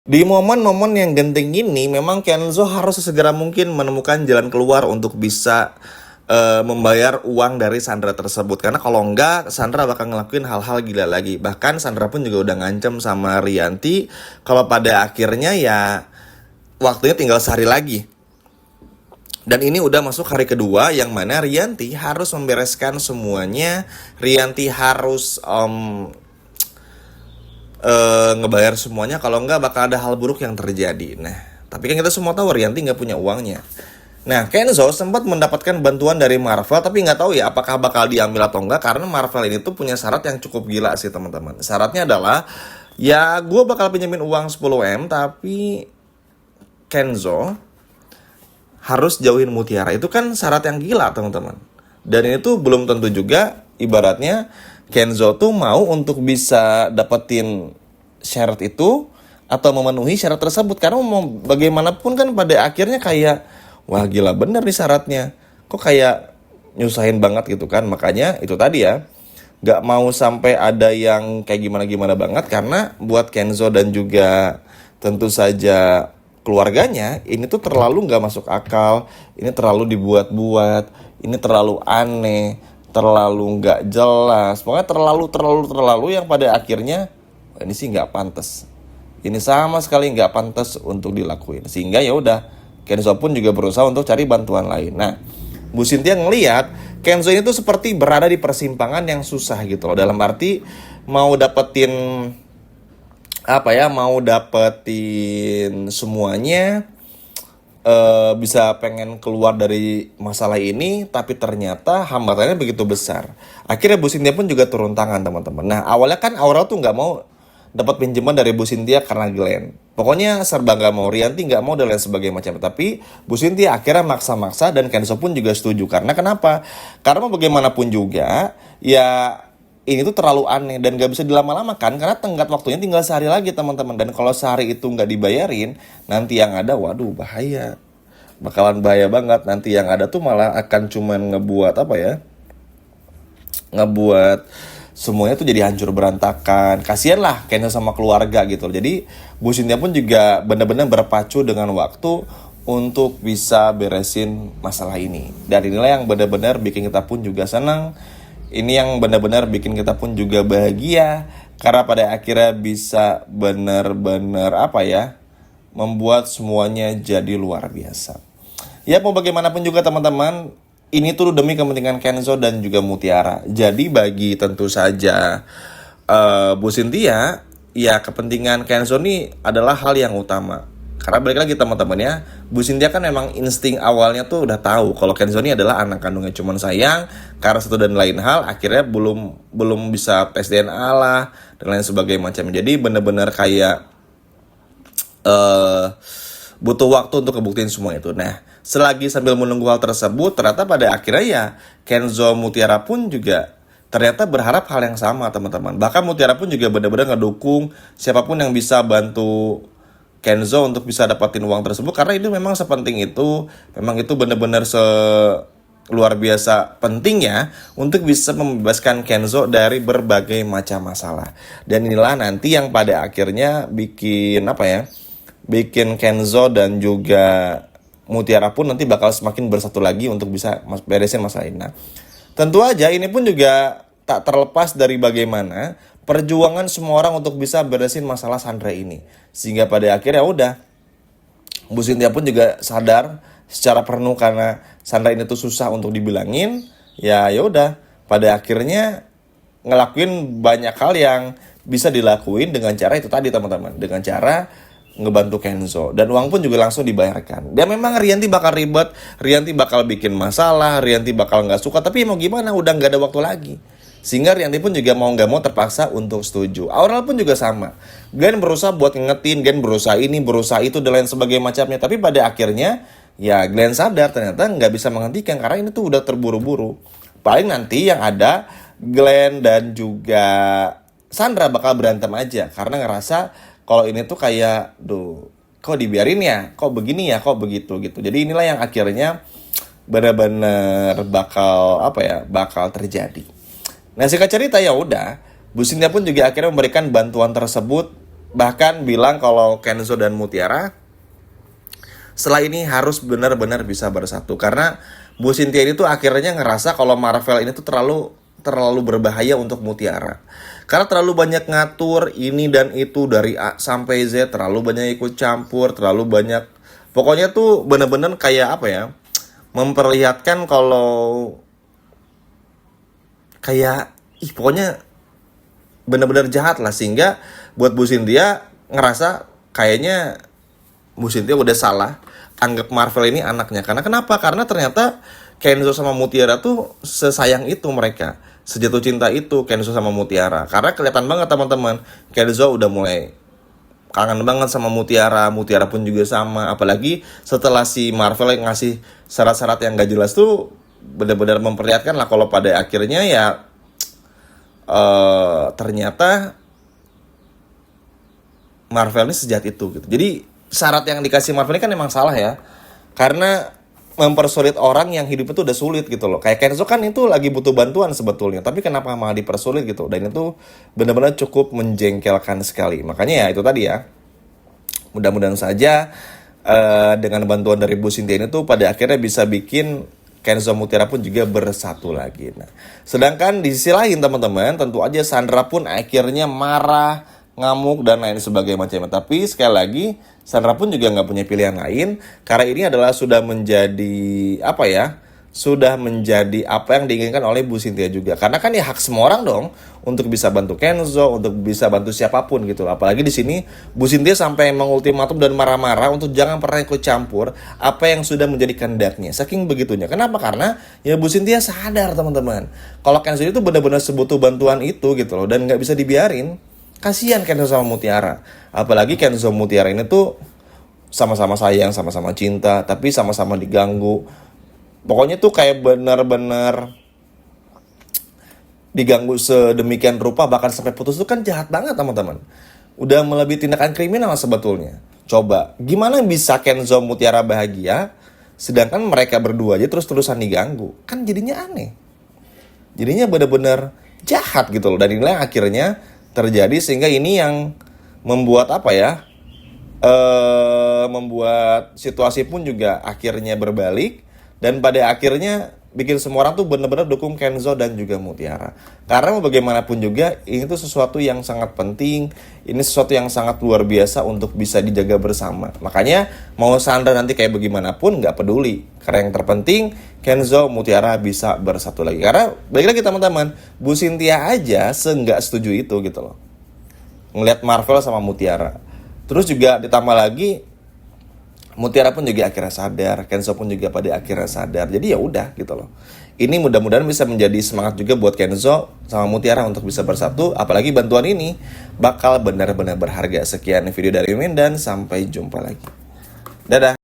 Di momen-momen yang genting ini, memang Kenzo harus sesegera mungkin menemukan jalan keluar untuk bisa membayar uang dari Sandra tersebut. Karena kalau enggak, Sandra bakal ngelakuin hal-hal gila lagi. Bahkan Sandra pun juga udah ngancem sama Rianti kalau pada akhirnya ya waktunya tinggal sehari lagi. Dan ini udah masuk hari kedua yang mana Rianti harus membereskan semuanya. Rianti harus ngebayar semuanya, kalau enggak bakal ada hal buruk yang terjadi. Nah, tapi kan kita semua tahu Rianti nggak punya uangnya. Nah, Kenzo sempat mendapatkan bantuan dari Marvel, tapi nggak tahu ya apakah bakal diambil atau enggak, karena Marvel ini tuh punya syarat yang cukup gila sih teman-teman. Syaratnya adalah, ya gue bakal pinjemin uang 10M, tapi Kenzo harus jauhin Mutiara. Itu kan syarat yang gila teman-teman. Dan ini tuh belum tentu juga, ibaratnya Kenzo tuh mau untuk bisa dapetin syarat itu atau memenuhi syarat tersebut. Karena mau bagaimanapun kan pada akhirnya kayak, wah gila bener nih syaratnya, kok kayak nyusahin banget gitu kan. Makanya itu tadi ya, gak mau sampai ada yang kayak gimana-gimana banget. Karena buat Kenzo dan juga tentu saja keluarganya, ini tuh terlalu gak masuk akal. Ini terlalu dibuat-buat, ini terlalu aneh, terlalu gak jelas. Pokoknya terlalu yang pada akhirnya, wah, ini sih gak pantas. Ini sama sekali nggak pantas untuk dilakuin. Sehingga ya udah, Kenzo pun juga berusaha untuk cari bantuan lain. Nah, Bu Cynthia ngelihat Kenzo ini tuh seperti berada di persimpangan yang susah gitu loh. Dalam arti mau dapetin mau dapetin semuanya, bisa pengen keluar dari masalah ini, tapi ternyata hambatannya begitu besar. Akhirnya Bu Cynthia pun juga turun tangan teman-teman. Nah, awalnya kan Aura tuh nggak mau dapat pinjaman dari Bu Cynthia karena Glenn. Pokoknya serba nggak mau, Rianti nggak mau dan lain sebagainya macam. Tapi Bu Cynthia akhirnya maksa-maksa dan Kenzo pun juga setuju. Karena kenapa? Karena bagaimanapun juga, ya ini tuh terlalu aneh dan gak bisa dilama-lamakan karena tenggat waktunya tinggal sehari lagi teman-teman. Dan kalau sehari itu nggak dibayarin, nanti yang ada, waduh bahaya. Bakalan bahaya banget. Nanti yang ada tuh malah akan cuman ngebuat semuanya tuh jadi hancur berantakan. Kasian lah Kenzo sama keluarga gitu. Jadi Bu Cynthia pun juga benar-benar berpacu dengan waktu untuk bisa beresin masalah ini. Dan inilah yang benar-benar bikin kita pun juga senang. Ini yang benar-benar bikin kita pun juga bahagia. Karena pada akhirnya bisa benar-benar membuat semuanya jadi luar biasa. Ya mau bagaimanapun juga teman-teman, ini tuh demi kepentingan Kenzo dan juga Mutiara. Jadi bagi tentu saja Bu Cynthia, ya kepentingan Kenzo ini adalah hal yang utama. Karena balik lagi teman-teman ya, Bu Cynthia kan memang insting awalnya tuh udah tahu kalau Kenzo ini adalah anak kandungnya. Cuman sayang karena satu dan lain hal akhirnya belum bisa tes DNA lah dan lain sebagainya macam. Jadi bener-bener kayak butuh waktu untuk ngebuktiin semua itu. Nah, selagi sambil menunggu hal tersebut, ternyata pada akhirnya ya Kenzo Mutiara pun juga ternyata berharap hal yang sama teman-teman. Bahkan Mutiara pun juga benar-benar ngedukung siapapun yang bisa bantu Kenzo untuk bisa dapatin uang tersebut. Karena itu memang sepenting itu, memang itu benar-benar luar biasa pentingnya untuk bisa membebaskan Kenzo dari berbagai macam masalah. Dan inilah nanti yang pada akhirnya bikin Kenzo dan juga Mutiara pun nanti bakal semakin bersatu lagi untuk bisa beresin masalah ini. Nah, tentu aja ini pun juga tak terlepas dari bagaimana perjuangan semua orang untuk bisa beresin masalah Sandra ini. Sehingga pada akhirnya udah, Bu Cynthia pun juga sadar secara penuh karena Sandra ini tuh susah untuk dibilangin. Ya udah, pada akhirnya ngelakuin banyak hal yang bisa dilakuin dengan cara itu tadi teman-teman. Dengan cara ngebantu Kenzo. Dan uang pun juga langsung dibayarkan. Dan memang Rianti bakal ribet, Rianti bakal bikin masalah, Rianti bakal gak suka. Tapi mau gimana, udah gak ada waktu lagi. Sehingga Rianti pun juga mau gak mau terpaksa untuk setuju. Aurel pun juga sama. Glenn berusaha buat ngingetin, Glenn berusaha ini, berusaha itu, dan lain sebagainya macamnya. Tapi pada akhirnya, ya Glenn sadar ternyata gak bisa menghentikan. Karena ini tuh udah terburu-buru. Paling nanti yang ada, Glenn dan juga Sandra bakal berantem aja. Karena ngerasa kalau ini tuh kayak, kok dibiarin ya, kok begini ya, kok begitu gitu. Jadi inilah yang akhirnya benar-benar bakal terjadi. Nah singkat cerita ya udah, Bu Cynthia pun juga akhirnya memberikan bantuan tersebut bahkan bilang kalau Kenzo dan Mutiara setelah ini harus benar-benar bisa bersatu, karena Bu Cynthia ini tuh akhirnya ngerasa kalau Marvel ini tuh terlalu berbahaya untuk Mutiara, karena terlalu banyak ngatur ini dan itu dari A sampai Z, terlalu banyak ikut campur, terlalu banyak, pokoknya tuh bener-bener kayak apa ya, memperlihatkan kalau kayak pokoknya bener-bener jahat lah, sehingga buat Bu Cynthia ngerasa kayaknya Bu Cynthia udah salah anggap Marvel ini anaknya. Karena kenapa? Karena ternyata Kenzo sama Mutiara tuh sesayang itu mereka, sejatuh cinta itu Kenzo sama Mutiara. Karena kelihatan banget teman-teman, Kenzo udah mulai kangen banget sama Mutiara, Mutiara pun juga sama. Apalagi setelah si Marvel yang ngasih syarat-syarat yang gak jelas tuh, benar-benar memperlihatkan lah kalau pada akhirnya ya ternyata Marvel ini sejat itu gitu. Jadi syarat yang dikasih Marvel ini kan emang salah ya, karena mempersulit orang yang hidup itu udah sulit gitu loh. Kayak Kenzo kan itu lagi butuh bantuan sebetulnya, tapi kenapa malah dipersulit gitu. Dan itu benar-benar cukup menjengkelkan sekali. Makanya ya itu tadi ya, mudah-mudahan saja dengan bantuan dari Bu Cynthia ini tuh pada akhirnya bisa bikin Kenzo Mutiara pun juga bersatu lagi. Nah, sedangkan di sisi lain teman-teman, tentu aja Sandra pun akhirnya marah, ngamuk dan lain sebagainya macamnya. Tapi sekali lagi Sandra pun juga nggak punya pilihan lain, karena ini adalah sudah menjadi apa ya, sudah menjadi apa yang diinginkan oleh Bu Cynthia juga. Karena kan ya hak semua orang dong untuk bisa bantu Kenzo, untuk bisa bantu siapapun gitu. Apalagi di sini Bu Cynthia sampai mengultimatum dan marah-marah untuk jangan pernah ikut campur apa yang sudah menjadi kehendaknya. Saking begitunya. Kenapa? Karena ya Bu Cynthia sadar teman-teman, kalau Kenzo itu benar-benar sebutuh bantuan itu gitu loh, dan nggak bisa dibiarin. Kasihan Kenzo sama Mutiara. Apalagi Kenzo Mutiara ini tuh sama-sama sayang, sama-sama cinta, tapi sama-sama diganggu. Pokoknya tuh kayak benar-benar diganggu sedemikian rupa, bahkan sampai putus tuh kan jahat banget teman-teman. Udah melebihi tindakan kriminal sebetulnya. Coba, gimana bisa Kenzo Mutiara bahagia, sedangkan mereka berdua aja terus-terusan diganggu? Kan jadinya aneh. Jadinya benar-benar jahat gitu loh. Dan inilah akhirnya terjadi, sehingga ini yang membuat apa ya, membuat situasi pun juga akhirnya berbalik. Dan pada akhirnya bikin semua orang tuh benar-benar dukung Kenzo dan juga Mutiara. Karena mau bagaimanapun juga ini tuh sesuatu yang sangat penting. Ini sesuatu yang sangat luar biasa untuk bisa dijaga bersama. Makanya mau Sandra nanti kayak bagaimanapun gak peduli. Karena yang terpenting Kenzo Mutiara bisa bersatu lagi. Karena balik lagi teman-teman, Bu Cynthia aja nggak setuju itu gitu loh, ngelihat Marvel sama Mutiara. Terus juga ditambah lagi Mutiara pun juga akhirnya sadar, Kenzo pun juga pada akhirnya sadar. Jadi ya udah gitu loh. Ini mudah-mudahan bisa menjadi semangat juga buat Kenzo sama Mutiara untuk bisa bersatu. Apalagi bantuan ini bakal benar-benar berharga. Sekian video dari Mimin dan sampai jumpa lagi. Dadah.